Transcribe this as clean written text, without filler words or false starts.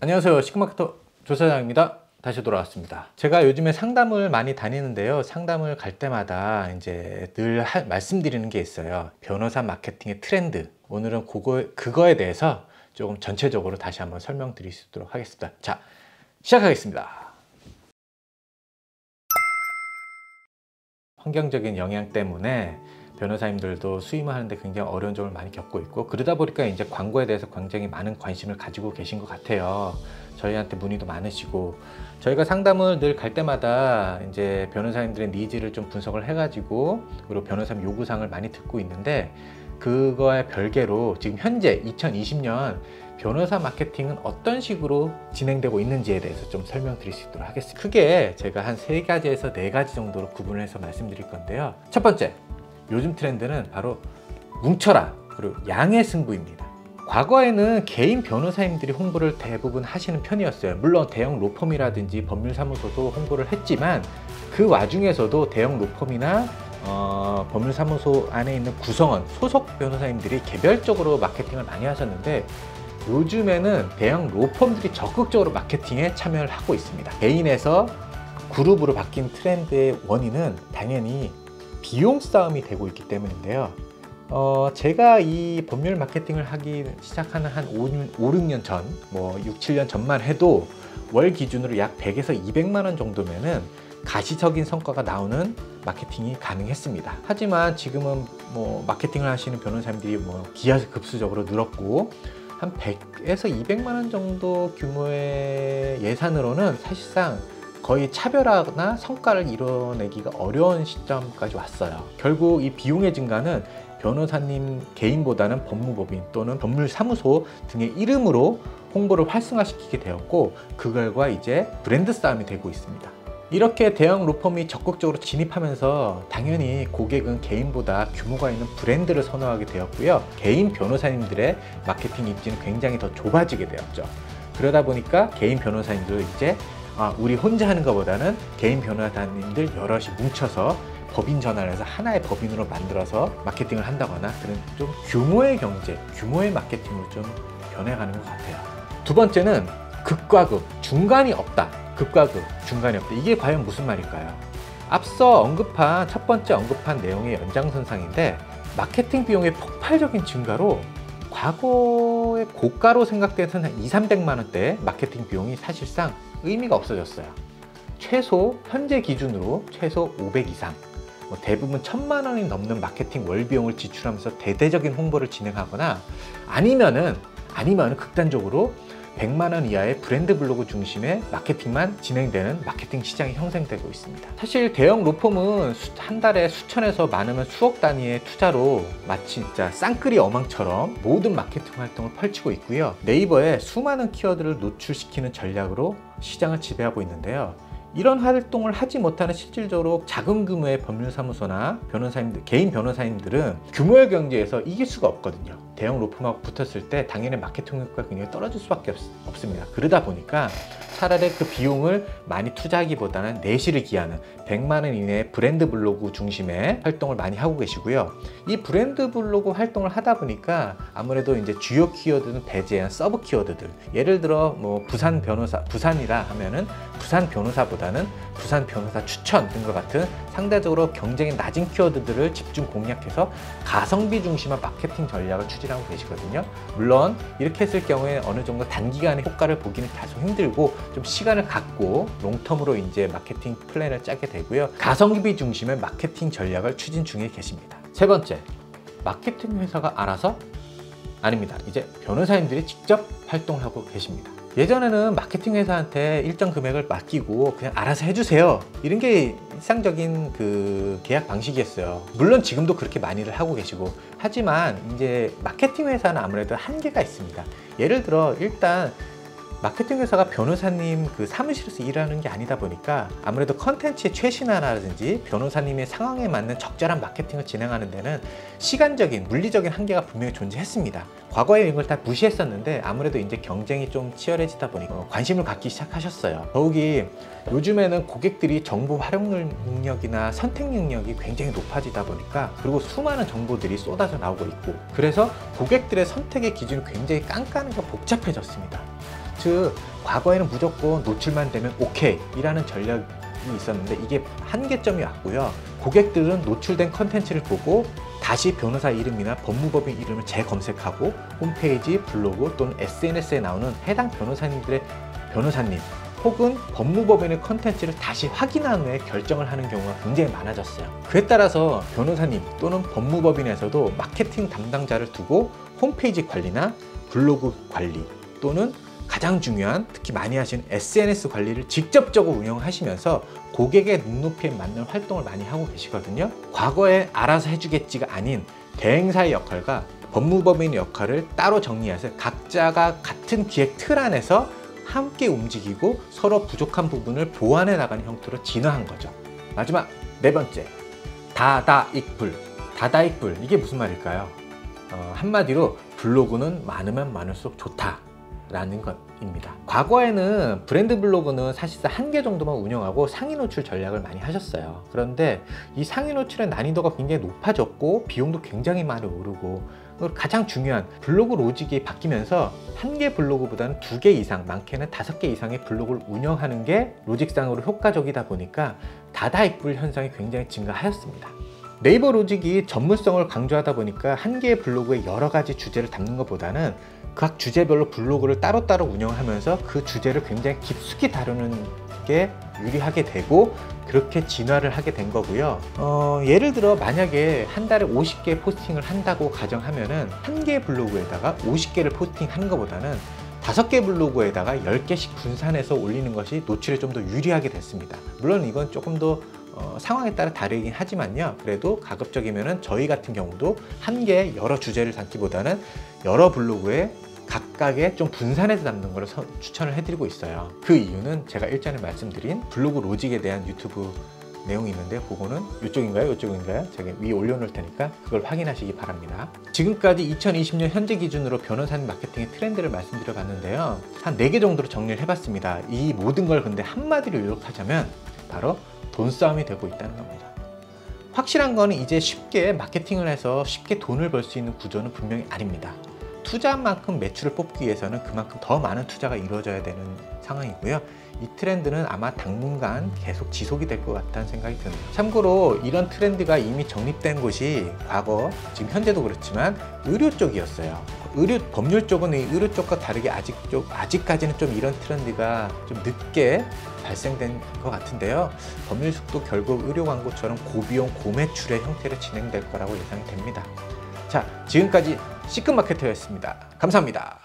안녕하세요. 시크마케터 조사장입니다. 다시 돌아왔습니다. 제가 요즘에 상담을 많이 다니는데요. 상담을 갈 때마다 이제 늘 말씀드리는 게 있어요. 변호사 마케팅의 트렌드. 오늘은 그거에 대해서 조금 전체적으로 다시 한번 설명드릴 수 있도록 하겠습니다. 자, 시작하겠습니다. 환경적인 영향 때문에 변호사님들도 수임을 하는데 굉장히 어려운 점을 많이 겪고 있고, 그러다 보니까 이제 광고에 대해서 굉장히 많은 관심을 가지고 계신 것 같아요. 저희한테 문의도 많으시고, 저희가 상담을 늘 갈 때마다 이제 변호사님들의 니즈를 좀 분석을 해가지고, 그리고 변호사님 요구사항을 많이 듣고 있는데, 그거에 별개로 지금 현재 2020년 변호사 마케팅은 어떤 식으로 진행되고 있는지에 대해서 좀 설명드릴 수 있도록 하겠습니다. 크게 제가 한 3가지에서 4가지 정도로 구분을 해서 말씀드릴 건데요. 첫 번째, 요즘 트렌드는 바로 뭉쳐라, 그리고 양의 승부입니다. 과거에는 개인 변호사님들이 홍보를 대부분 하시는 편이었어요. 물론 대형 로펌이라든지 법률사무소도 홍보를 했지만, 그 와중에서도 대형 로펌이나 법률사무소 안에 있는 구성원, 소속 변호사님들이 개별적으로 마케팅을 많이 하셨는데, 요즘에는 대형 로펌들이 적극적으로 마케팅에 참여를 하고 있습니다. 개인에서 그룹으로 바뀐 트렌드의 원인은 당연히 비용 싸움이 되고 있기 때문인데요. 제가 이 법률 마케팅을 하기 시작하는 한 5, 6년 전, 6, 7년 전만 해도 월 기준으로 약 100에서 200만 원 정도면은 가시적인 성과가 나오는 마케팅이 가능했습니다. 하지만 지금은 마케팅을 하시는 변호사님들이 기하급수적으로 늘었고, 한 100에서 200만 원 정도 규모의 예산으로는 사실상 거의 차별화나 성과를 이뤄내기가 어려운 시점까지 왔어요. 결국 이 비용의 증가는 변호사님 개인보다는 법무법인 또는 법률사무소 등의 이름으로 홍보를 활성화시키게 되었고, 그 결과 이제 브랜드 싸움이 되고 있습니다. 이렇게 대형 로펌이 적극적으로 진입하면서 당연히 고객은 개인보다 규모가 있는 브랜드를 선호하게 되었고요. 개인 변호사님들의 마케팅 입지는 굉장히 더 좁아지게 되었죠. 그러다 보니까 개인 변호사님들도 이제 우리 혼자 하는 것보다는 개인 변호사님들 여럿이 뭉쳐서 법인 전환을 해서 하나의 법인으로 만들어서 마케팅을 한다거나, 그런 좀 규모의 경제, 규모의 마케팅으로 좀 변해가는 것 같아요. 두 번째는 극과 극, 중간이 없다. 극과 극, 중간이 없다. 이게 과연 무슨 말일까요? 앞서 첫 번째 언급한 내용의 연장선상인데, 마케팅 비용의 폭발적인 증가로 과거의 고가로 생각되던 한 200~300만 원대 마케팅 비용이 사실상 의미가 없어졌어요. 최소 현재 기준으로 최소 500 이상, 대부분 1000만 원이 넘는 마케팅 월 비용을 지출하면서 대대적인 홍보를 진행하거나, 아니면은 극단적으로 100만 원 이하의 브랜드 블로그 중심의 마케팅만 진행되는 마케팅 시장이 형성되고 있습니다. 사실 대형 로펌은 한 달에 수천에서 많으면 수억 단위의 투자로 마치 진짜 쌍끌이 어망처럼 모든 마케팅 활동을 펼치고 있고요. 네이버에 수많은 키워드를 노출시키는 전략으로 시장을 지배하고 있는데요. 이런 활동을 하지 못하는 실질적으로 작은 규모의 법률사무소나 개인 변호사님들은 규모의 경제에서 이길 수가 없거든요. 대형 로펌하고 붙었을 때 당연히 마케팅 효과가 굉장히 떨어질 수밖에 없습니다. 그러다 보니까 차라리 그 비용을 많이 투자하기보다는 내실을 기하는 100만 원 이내의 브랜드 블로그 중심의 활동을 많이 하고 계시고요. 이 브랜드 블로그 활동을 하다 보니까 아무래도 이제 주요 키워드는 배제한 서브 키워드들, 예를 들어 부산이라 하면은 부산 변호사보다는 부산 변호사 추천 등과 같은 상대적으로 경쟁이 낮은 키워드들을 집중 공략해서 가성비 중심의 마케팅 전략을 추진하고 계시거든요. 물론 이렇게 했을 경우에 어느 정도 단기간에 효과를 보기는 다소 힘들고, 좀 시간을 갖고 롱텀으로 이제 마케팅 플랜을 짜게 되고요. 가성비 중심의 마케팅 전략을 추진 중에 계십니다. 세 번째, 마케팅 회사가 알아서? 아닙니다. 이제 변호사님들이 직접 활동을 하고 계십니다. 예전에는 마케팅 회사한테 일정 금액을 맡기고 그냥 알아서 해주세요, 이런 게 일상적인 그 계약 방식이었어요. 물론 지금도 그렇게 많이들 하고 계시고, 하지만 이제 마케팅 회사는 아무래도 한계가 있습니다. 예를 들어 일단 마케팅 회사가 변호사님 그 사무실에서 일하는 게 아니다 보니까 아무래도 컨텐츠의 최신화라든지 변호사님의 상황에 맞는 적절한 마케팅을 진행하는 데는 시간적인, 물리적인 한계가 분명히 존재했습니다. 과거에 이걸 다 무시했었는데 아무래도 이제 경쟁이 좀 치열해지다 보니까 관심을 갖기 시작하셨어요. 더욱이 요즘에는 고객들이 정보 활용 능력이나 선택 능력이 굉장히 높아지다 보니까, 그리고 수많은 정보들이 쏟아져 나오고 있고, 그래서 고객들의 선택의 기준이 굉장히 깐깐하고 복잡해졌습니다. 즉 과거에는 무조건 노출만 되면 오케이 이라는 전략이 있었는데 이게 한계점이 왔고요. 고객들은 노출된 컨텐츠를 보고 다시 변호사 이름이나 법무법인 이름을 재검색하고 홈페이지, 블로그 또는 SNS에 나오는 해당 변호사님들의 변호사님 혹은 법무법인의 컨텐츠를 다시 확인한 후에 결정을 하는 경우가 굉장히 많아졌어요. 그에 따라서 변호사님 또는 법무법인에서도 마케팅 담당자를 두고 홈페이지 관리나 블로그 관리 또는 가장 중요한 특히 많이 하시는 SNS 관리를 직접적으로 운영하시면서 고객의 눈높이에 맞는 활동을 많이 하고 계시거든요. 과거에 알아서 해주겠지가 아닌 대행사의 역할과 법무법인의 역할을 따로 정리해서 각자가 같은 기획 틀 안에서 함께 움직이고 서로 부족한 부분을 보완해 나가는 형태로 진화한 거죠. 마지막 네 번째, 다다익불. 다다익불, 이게 무슨 말일까요? 한마디로 블로그는 많으면 많을수록 좋다 라는 것입니다. 과거에는 브랜드 블로그는 사실상 한 개 정도만 운영하고 상위 노출 전략을 많이 하셨어요. 그런데 이 상위 노출의 난이도가 굉장히 높아졌고 비용도 굉장히 많이 오르고 가장 중요한 블로그 로직이 바뀌면서 한 개 블로그보다는 2개 이상, 많게는 5개 이상의 블로그를 운영하는 게 로직상으로 효과적이다 보니까 다다익불 현상이 굉장히 증가하였습니다. 네이버 로직이 전문성을 강조하다 보니까 한 개의 블로그에 여러 가지 주제를 담는 것보다는 각 주제별로 블로그를 따로따로 운영하면서 그 주제를 굉장히 깊숙이 다루는 게 유리하게 되고 그렇게 진화를 하게 된 거고요. 예를 들어 만약에 한 달에 50개 포스팅을 한다고 가정하면은 한 개의 블로그에다가 50개를 포스팅하는 것보다는 5개 블로그에다가 10개씩 분산해서 올리는 것이 노출에 좀 더 유리하게 됐습니다. 물론 이건 조금 더 상황에 따라 다르긴 하지만요. 그래도 가급적이면은 저희 같은 경우도 한 개의 여러 주제를 담기보다는 여러 블로그에 각각의 좀 분산해서 담는 것을 추천을 해드리고 있어요. 그 이유는 제가 일전에 말씀드린 블로그 로직에 대한 유튜브 내용이 있는데 그거는 이쪽인가요? 이쪽인가요? 제가 위에 올려놓을 테니까 그걸 확인하시기 바랍니다. 지금까지 2020년 현재 기준으로 변호사님 마케팅의 트렌드를 말씀드려 봤는데요. 한 4개 정도로 정리를 해봤습니다. 이 모든 걸 근데 한마디로 요약하자면 바로 돈싸움이 되고 있다는 겁니다. 확실한 거는 이제 쉽게 마케팅을 해서 쉽게 돈을 벌 수 있는 구조는 분명히 아닙니다. 투자한 만큼 매출을 뽑기 위해서는 그만큼 더 많은 투자가 이루어져야 되는 상황이고요. 이 트렌드는 아마 당분간 계속 지속이 될 것 같다는 생각이 듭니다. 참고로 이런 트렌드가 이미 정립된 곳이 과거, 지금 현재도 그렇지만 의료 쪽이었어요. 법률 쪽은 이 의료 쪽과 다르게 아직까지는 좀 이런 트렌드가 좀 늦게 발생된 것 같은데요. 법률 쪽도 결국 의료 광고처럼 고비용, 고매출의 형태로 진행될 거라고 예상이 됩니다. 자, 지금까지 시크마케터였습니다. 감사합니다.